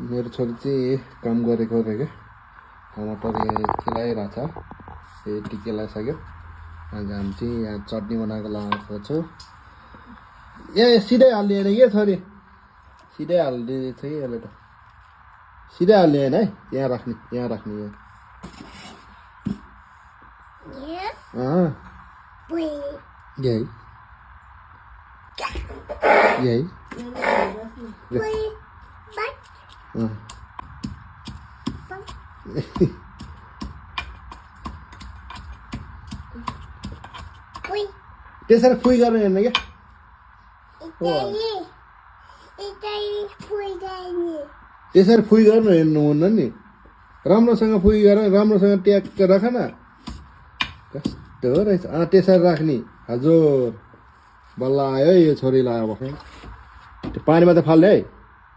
मेरो छोरी चाहिँ काम गरेको रे के टमाटर केलाइरहेछ यति केलाइसक्यो आज हामी चाहिँ यहाँ चटनी बनाएको लगाएको छु सिधै हाल्ने होइन के छोरी सिधै हाल्ने थियो यसले त सिधै हाल्ने होइन है यहाँ राख्ने यहाँ यही यही त्यसरी फुइ गर्नु हेर्ने क्या त्यसरी फुइ गर्नु हेर्नु हुन्न नि राम्रोसँग फुइ गर राम्रोसँग ट्याक्क राख न कस्तो रहेछ त्यसरी राख्ने हजुर बल्ल आयो यो छोरीलाई अब त्यो पानीमा त फाल्ने है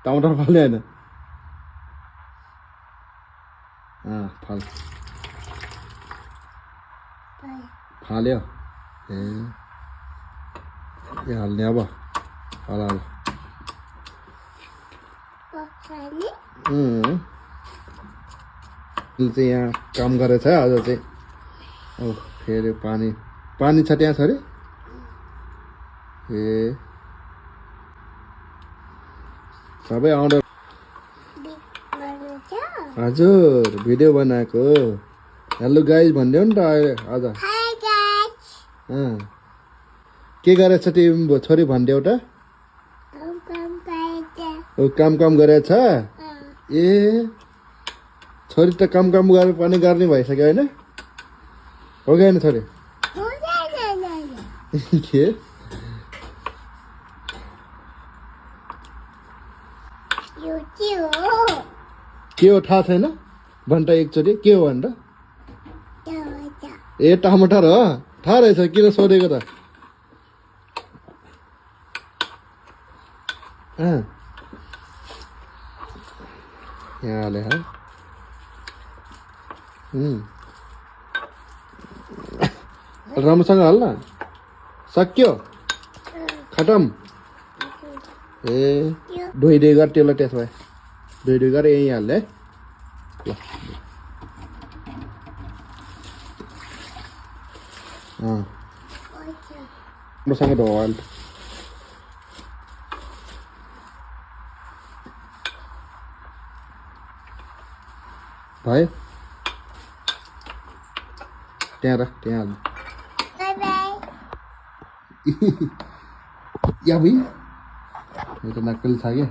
टमाटर फाल्ने होइन फाल्यो ए हाल्ने अब हाल चाहिँ यहाँ काम गरेछ आज चाहिँ अब फेरि पानी छ त्यहाँ छोरी ए सबै आउँदा हजुर भिडियो बनाएको हेलो गाइज भनिदेऊ नि त आज के गरेछ तिमी छोरी भनिदेऊ त काम गरेछ ए छोरी त काम गरेर पनि गर्ने भइसक्यो होइन हो कि होइन छोरी के हो थाहा छैन भन् त एकचोटि के हो भन् त ए टमाटर हो थाहा रहेछ किन सोधेको त यहाँ हाले राम्रोसँग हाल न सक्यो खतम ए धोइ गर त्यसलाई त्यसो भए धोइ गर यहीँ हाल्ने है ल राम्रोसँग धो हाल भयो त्यहाँ राख त्यहाँ हाल्नु या भाइ मेरो त नक्कली छ क्या